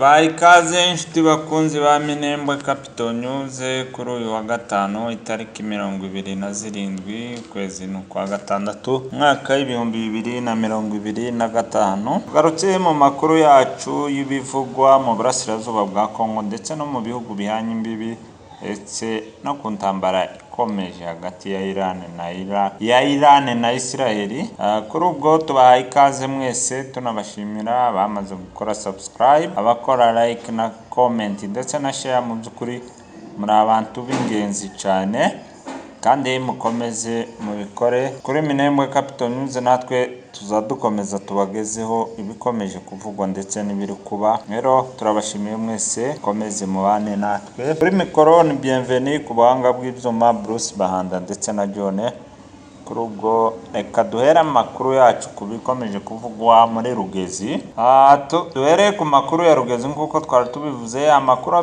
Baha ikaze inshuti bakunzi ba Minembwe Capital News kuri uyu wa gatanu itariki 27 ukwezi kwa gatandatu mwaka w'ibihumbi 2025. Tugarutse mu makuru yacu y'ibivugwa mu burasirazuba bwa Kongo ndetse no mu bihugu bihanye imbibi ndetse no ku ntambara ikomeje hagati ya Iran na Israel. Kuri ubwo tubahaye ikaze mwese tunabashimira bamaze gukora subscribe, abakora like na comment ndetse na share. Mu by'ukuri muri abantu b'ingenzi cyane kandi mukomeze mubikore kuri Minembwe Capital News. Natwe tuzadukomeza tubagezeho ibikomeje kuvugwa ndetse n'ibiri kuba. Rero turabashimiye mwese, komeze mubane natwe. Kuri mikoro ni bienvenue ku bahanga bw'ibyuma Bruce Bahanda ndetse na John. Kuri ubwo reka duhere amakuru yacu ku bikomeje kuvugwa muri Rugezi. Duhere ku makuru ya Rugezi nk'uko twari tubivuze. Amakuru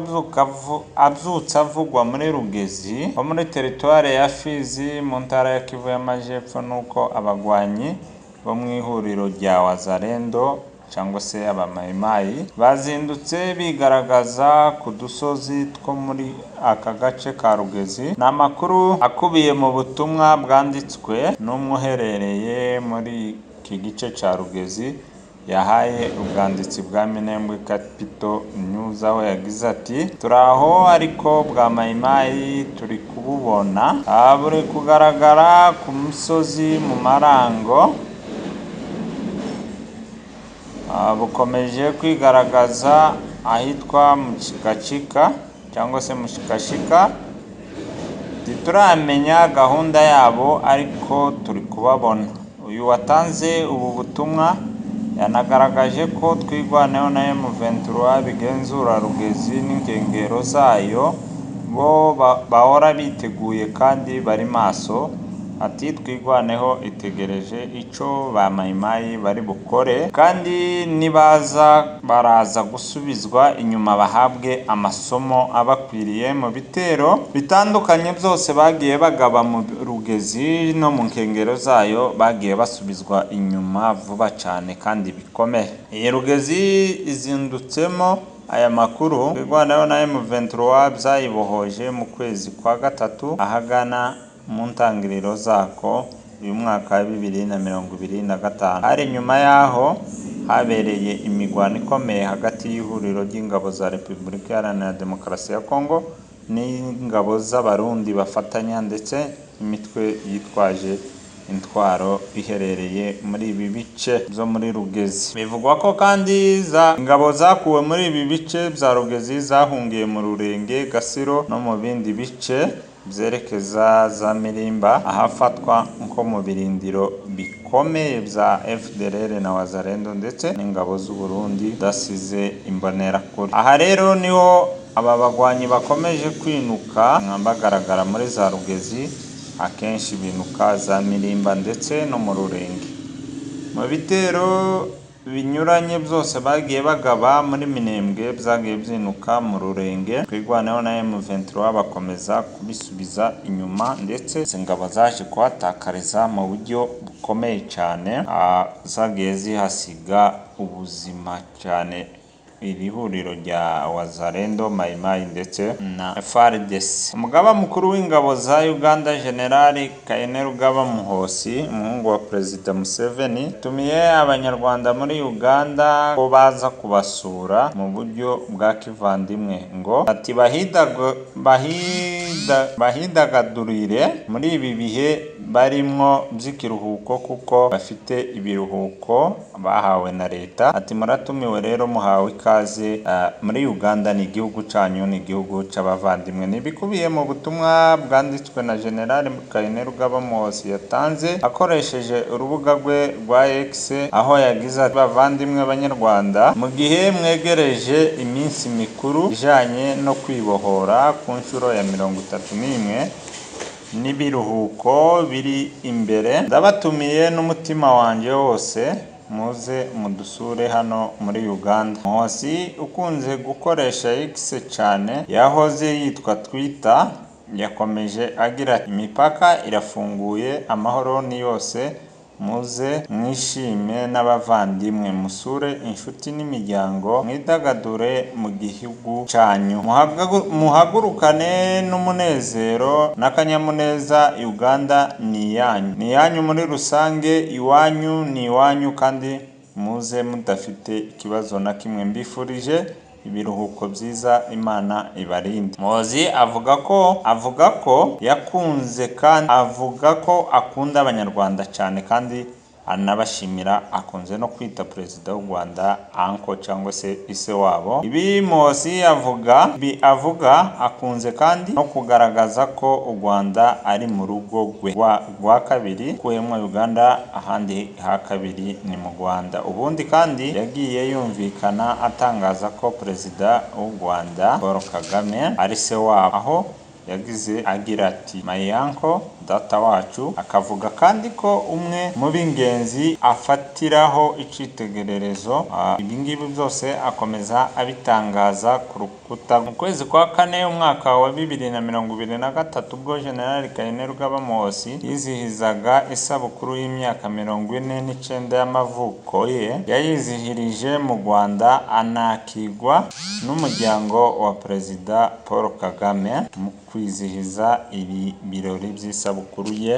abyutse avugwa muri Rugezi ho muri teritware ya Fizi mu ntara ya Kivu y'Amajepfo, nuko abagwanyi bo mu ihuriro rya Wazalendo cyangwa se abamayimayi bazindutse bigaragaza ku dusozi two muri aka gace ka Rugezi. Ni amakuru akubiye mu butumwa bwanditswe n'umwe uherereye muri iki gice cya Rugezi, yahaye ubwanditsi bwa Minembwe Capital News, aho yagize ati turaho ariko bwa mayimayi turi kububona buri kugaragara ku misozi mu marango, bukomeje kwigaragaza ahitwa Mushikashika cyangwa se Mushikashika. Ntituramenya gahunda yabo ariko turi kubabona. Uyu watanze ubu butumwa yanagaragaje ko twigwaneho na M23 bigenzura Rugezi n'inkengero zayo, bo bahora biteguye kandi bari maso. Ati twigwaneho itegereje ico ba mayimayi bari bukore, kandi nibaza baraza gusubizwa inyuma bahabwe amasomo abakwiriye. Mu bitero bitandukanye byose bagiye bagaba mu Rugezi no mu nkengero zayo, bagiye basubizwa inyuma vuba cyane kandi bikomeye. Iyi Rugezi izindutsemo aya makuru twigwaneho na M23 byayibohoje mu kwezi kwa gatatu ahagana mu ntangiriro zako uyu mwaka wa 2025. Hari nyuma yaho habereye imigwano ikomeye hagati y'ihuriro ry'ingabo za Repubulika Iharanira Demokarasi ya Kongo n'ingabo z'abarundi bafatanya ndetse imitwe yitwaje intwaro biherereye muri ibi bice byo muri Rugezi. Bivugwa ko kandi ingabo zakuwe muri ibi bice bya Rugezi zahungiye mu Rurenge, Gasiro no mu bindi bice byerekeza za Mirimba, ahafatwa nko mu birindiro bikomeye bya FDLR na Wazalendo ndetse n'ingabo z'u Burundi dasize imbonerakure. Aha rero niho aba bagwanyi bakomeje kwinuka bagaragara muri za Rugezi, akenshi binuka za Mirimba ndetse no mu Rurenge. Mu bitero binyuranye byose bagiye bagaba muri Minembwe byagiye byinuka mu Rurenge. Twigwaneho na M23 bakomeza kubisubiza inyuma, ndetse ingabo zaje kuhatakariza mu buryo bukomeye cyane, zagiye zihasiga ubuzima cyane iri huriro rya Wazalendo, mayimayi ndetse na FARDC. Umugaba mukuru w'ingabo za Uganda General Kainerugaba Muhozi, umuhungu wa Perezida Museveni, tumiye abanyarwanda muri Uganda ko baza kubasura mu buryo bwa kivandimwe, ngo ati bahidagadurire muri ibi bihe barimo by'ikiruhuko kuko bafite ibiruhuko bahawe na leta. Ati muratumiwe rero, muhawe ikaze muri Uganda, ni igihugu cyanyu, ni igihugu cy'abavandimwe. Nibikubiye mu butumwa bwanditswe na General Kainerugaba Muhozi yatanze akoresheje urubuga rwe rwa X, aho yagize ati bavandimwe b'Abanyarwanda, mu gihe mwegereje iminsi mikuru ijanye no kwibohora ku nshuro ya 31 n'ibiruhuko biri imbere, ndabatumiye n'umutima wanjye wose, muze mudusure hano muri Uganda. Muhozi ukunze gukoresha X cyane, yahoze yitwa Twitter, yakomeje agira imipaka irafunguye, amahoro ni yose muze mwishime n'abavandimwe, musure inshuti n'imiryango, mwidagadure mu gihugu cyanyu, muhagurukane n'umunezero n'akanyamuneza. Uganda ni iyanyu muri rusange, iwanyu ni iwanyu, kandi muze mudafite ikibazo na kimwe. Mbifurije ibiruhuko byiza, Imana ibarinde. Muhoozi avuga ko yakunze kandi avuga ko akunda abanyarwanda cyane, kandi anabashimira. Akunze no kwita perezida w'u Rwanda anko cyangwa se ise wabo. Ibi Muhoozi avuga akunze kandi no kugaragaza ko u Rwanda ari mu rugo rwa kabiri, kuyemo Uganda, ahandi ha kabiri ni mu Rwanda. Ubundi kandi yagiye yumvikana atangaza ko perezida w'u Rwanda Paul Kagame ari se wabo, aho yagize agira ati my uncle, data wacu. Akavuga kandi ko umwe mu b'ingenzi afatiraho icyitegererezo. Ibi ngibi byose akomeza abitangaza ku rukuta. Mu kwezi kwa kane umwaka wa 2023 ubwo General Kainerugaba Muhoozi yizihizaga isabukuru y'imyaka 49 y'amavuko ye, yayizihirije mu Rwanda anakigwa n'umuryango wa perezida Paul Kagame mu kwizihiza ibi birori by'isabukuru ye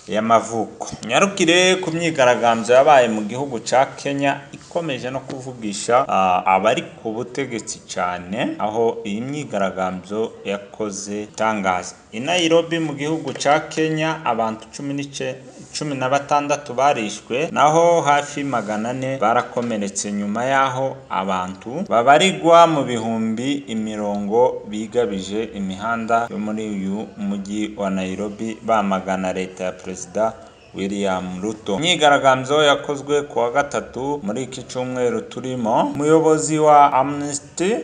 y'amavuko. Nyarukire ku myigaragambyo yabaye mu gihugu cya Kenya, ikomeje no kuvugisha abari ku butegetsi cyane, aho iyi myigaragambyo yakoze itangaza. I Nairobi mu gihugu cya Kenya abantu 16 barishwe, naho hafi 400 barakomeretse nyuma yaho abantu babarirwa mu bihumbi imirongo bigabije imihanda yo muri uyu mujyi wa Nairobi bamagana leta ya Perezida William Ruto. Imyigaragambyo yakozwe ku wa gatatu muri iki cyumweru turimo. Umuyobozi wa Amnesty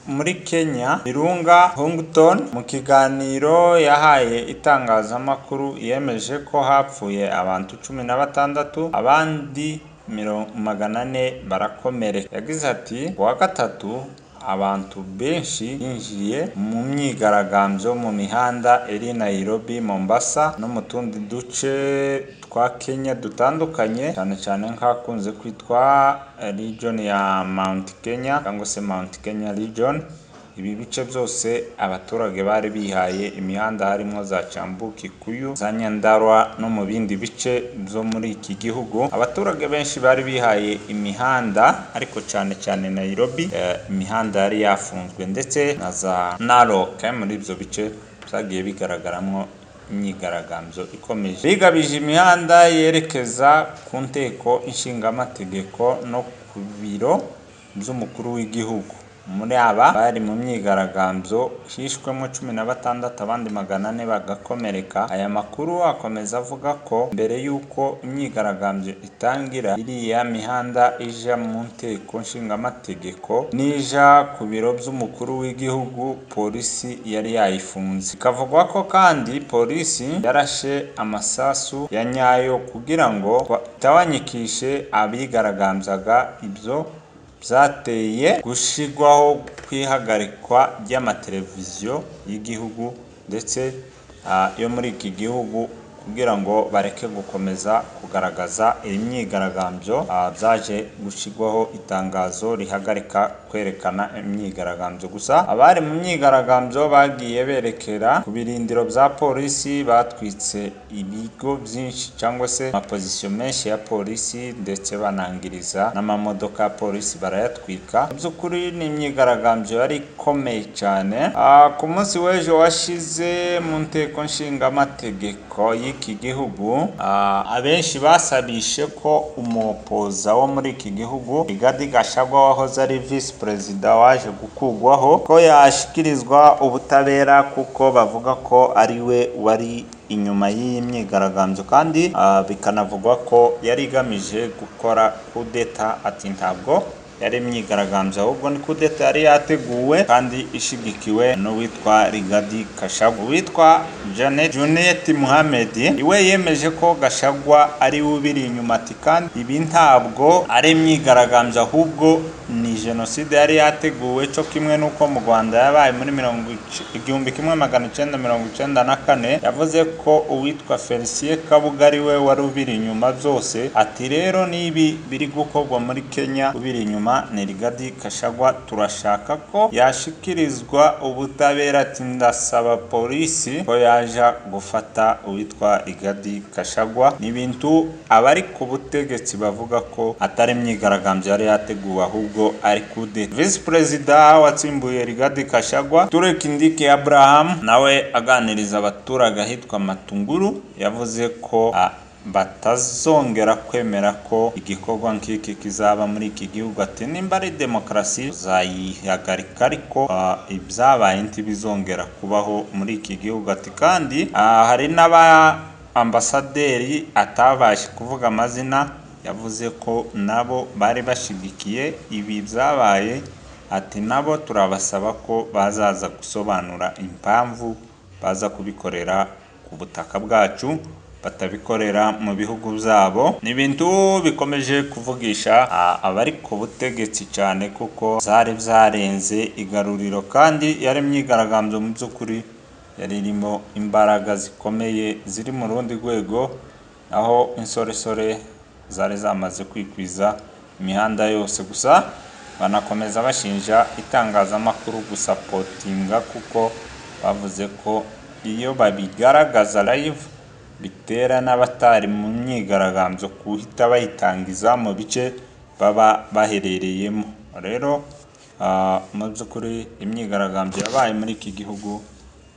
muri Kenya, Irunga Houghton, mu kiganiro yahaye itangazamakuru yemeje ko hapfuye abantu 16, abandi 400 barakomereka. Yagize ati ku wa gatatu abantu benshi binjiye mu myigaragambyo mu mihanda iri Nairobi, Mombasa no mu tundi duce twa Kenya dutandukanye, cyane cyane nk'akunze kwitwa region ya Mount Kenya cyangwa se Mount Kenya region. Ibi bice byose abaturage bari bihaye imihanda, harimo za Kiambu, Kikuyu, za Nyandarua no mu bindi bice byo muri iki gihugu. Abaturage benshi bari bihaye imihanda, ariko cyane cyane Nairobi imihanda yari yafunzwe, ndetse na za Narok muri ibyo bice byagiye bigaragaramo imyigaragambyo ikomeje. Bigabije imihanda yerekeza ku nteko ishingamategeko no ku biro by'umukuru w'igihugu. Muri aba bari mu myigaragambyo hishwemo 16, abandi 400 bagakomereka. Aya makuru akomeza avuga ko mbere y'uko imyigaragambyo itangira, iriya mihanda ija mu nteko nshingamategeko n'ija ku biro by'umukuru w'igihugu, polisi yari yayifunze. Ikavugwa ko kandi polisi yarashe amasasu ya nyayo kugira ngo itawanyikishe abigaragambyaga. Ibyo byateye gushigwaho kwihagarikwa ry'amateleviziyo y'igihugu ndetse yo muri iki gihugu, kugira ngo bareke gukomeza kugaragaza imyigaragambyo. Byaje gushigwaho itangazo rihagarika kwerekana imyigaragambyo. Gusa abari mu myigaragambyo bagiye berekera ku birindiro bya polisi, batwitse ibigo byinshi cyangwa se amapozisiyo menshi ya polisi, ndetse banangiriza n'amamodoka ya polisi barayatwika. Mu by'ukuri ni imyigaragambyo yari ikomeye cyane. Ku munsi w'ejo washize mu nteko nshingamategeko y'iki gihugu, abenshi basabishe ko umupoza wo muri iki gihugu Rigathi Gachagua wahoze ari vice perezida waje gukugwaho, ko yashyikirizwa ubutabera, kuko bavuga ko ari we wari inyuma y'iyi myigaragambyo, kandi bikanavugwa ko yari igamije gukora kudeta. Ati ntabwo yari imyigaragambyo, ahubwo ni kudeta yari yateguwe kandi ishigikiwe n'uwitwa Rigathi Gachagua. Uwitwa Junet Mohamed iwe yemeje ko Gachagua ari we ubiri inyuma, ati kandi ibi ntabwo ari imyigaragambyo, ahubwo ni jenoside yari yateguwe cyo kimwe n'uko mu Rwanda yabaye muri 1994. yavuze ko uwitwa Felicien Kabuga ari we wari ubiri inyuma byose. Ati rero nibi biri gukorwa muri Kenya, ubiri inyuma ni Rigathi Gachagua, turashaka ko yashikirizwa ubutabera. Ati ndasaba polisi ko yaja gufata uwitwa Rigathi Gachagua. Ni ibintu abari ku butegetsi bavuga ko atari imyigaragambyo yari yateguwe ahubwo ari kude. Vice Perezida watsimbuye Rigathi Gachagua Ture Kindiki Abraham nawe aganiriza abaturage ahitwa Matunguru, yavuze ko batazongera kwemera ko igikorwa nk'iki kizaba muri iki gihugu. Ati nimba ari demokarasi zayihagarika, ariko ibyabaye ntibizongera kubaho muri iki gihugu. Ati kandi hari n'aba ambasaderi atabashe kuvuga amazina, yavuze ko nabo bari bashigikiye ibi byabaye. Ati nabo turabasaba ko bazaza gusobanura impamvu baza kubikorera ku butaka bwacu, batabikorera mu bihugu byabo. Ni ibintu bikomeje kuvugisha abari ku butegetsi cyane, kuko zari byarenze igaruriro kandi yari imyigaragambyo mu by'ukuri yari irimo imbaraga zikomeye ziri mu rundi rwego, aho insoresore zari zamaze kwikwiza imihanda yose. Gusa banakomeza bashinja itangazamakuru gusapotinga, kuko bavuze ko iyo babigaragaza live bitera n'abatari mu myigaragambyo kuhita bayitangiza mu bice baba baherereyemo. Rero mu by'ukuri imyigaragambyo yabaye muri iki gihugu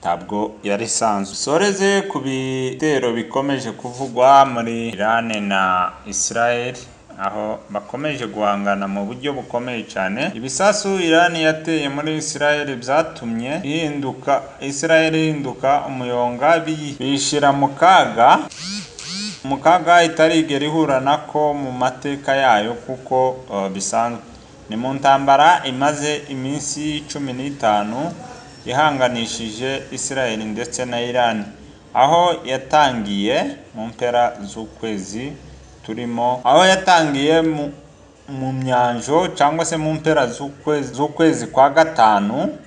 ntabwo yari isanzwe. Soreze ku bitero bikomeje kuvugwa muri Iran na Israel, aho bakomeje guhangana mu buryo bukomeye cyane. Ibisasu Iran yateye muri Israel byatumye Israel ihinduka umuyonga, bishira mu kaga itarigera ihura nako mu mateka yayo, kuko bisanzwe ni mu ntambara imaze iminsi 15 ihanganishije Israel ndetse na Iran, aho yatangiye mu mpera z'ukwezi turimo, aho yatangiye mu myanjo cyangwa se mu mpera z'ukwezi kwa gatanu,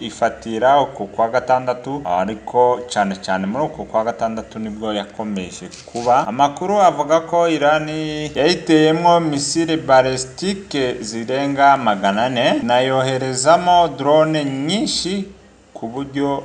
ifatira uko kwa gatandatu, ariko cyane cyane muri uko kwa gatandatu nibwo yakomeje kuba. Amakuru avuga ko Iran yayiteyemo misile balistike zirenga 400, nayoherezamo drone nyinshi ku buryo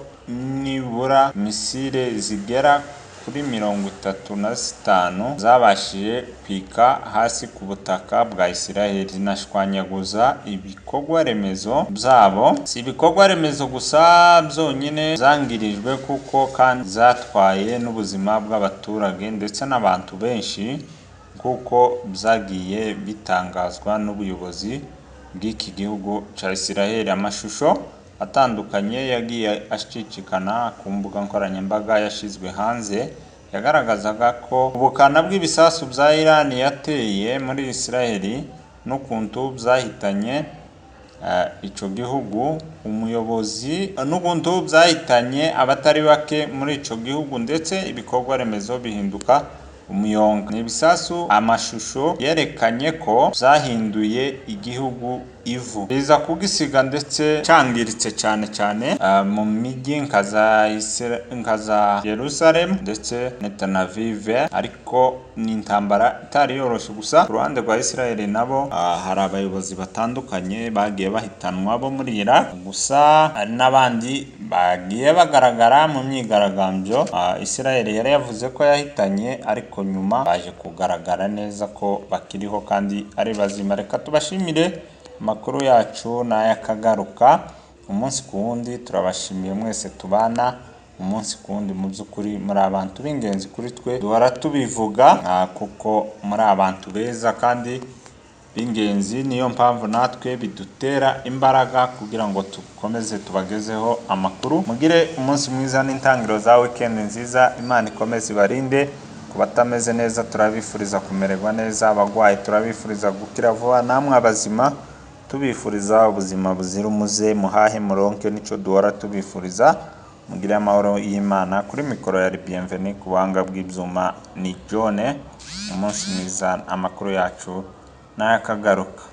nibura misile zigera kuri 35 zabashije kwika hasi ku butaka bwa Israel, zinashwanyaguza ibikorwa remezo byabo. Si ibikorwa remezo gusa byonyine zangirijwe, kuko kandi zatwaye n'ubuzima bw'abaturage ndetse n'abantu benshi, kuko byagiye bitangazwa n'ubuyobozi bw'iki gihugu cya Israel. Amashusho atandukanye yagiye ashikikana ku mbuga nkoranyambaga yashizwe hanze, yagaragazaga ko ubukana bw'ibisasu bya Iran yateye muri Israel n'ukuntu byahitanye ico gihugu umuyobozi, n'ukuntu byahitanye abatari bake muri ico gihugu, ndetse ibikorwa remezo bihinduka umuyonga. Ni ibisasu amashusho yerekanye ko byahinduye igihugu ivu, biza kugisiga ndetse cangiritse cyane mu mijyi nka za Jerusalem ndetse na Tel Aviv. Ariko ni intambara itari yoroshe. Gusa ku ruhande rwa Israel nabo hari abayobozi batandukanye bagiye bahitanwa bo muri Iraq, gusa hari n'abandi bagiye bagaragara mu myigaragambyo. Israel yari yavuze ko yahitanye, ariko nyuma baje kugaragara neza ko bakiriho kandi ari bazima. Reka tubashimire. Amakuru yacu n'ayakagaruka umunsi ku wundi. Turabashimiye mwese tubana umunsi ku wundi. Mu by'ukuri muri abantu b'ingenzi kuri twe, duhora tubivuga kuko muri abantu beza kandi b'ingenzi. Niyo mpamvu natwe bidutera imbaraga kugira ngo tukomeze tubagezeho amakuru. Mugire umunsi mwiza n'intangiriro za weekend nziza. Imana ikomeze ibarinde. Ku batameze neza turabifuriza kumererwa neza, abagwayi turabifuriza gukira vuba, namwe abazima tubifuriza ubuzima buzira umuze, muhahe muronke, nico duhora tubifuriza. Mugire amahoro y'Imana. Kuri mikoro ya Bienvenue, ku buhanga bw'ibyuma ni John. Umunsi mwiza. Amakuru yacu n'ayakagaruka.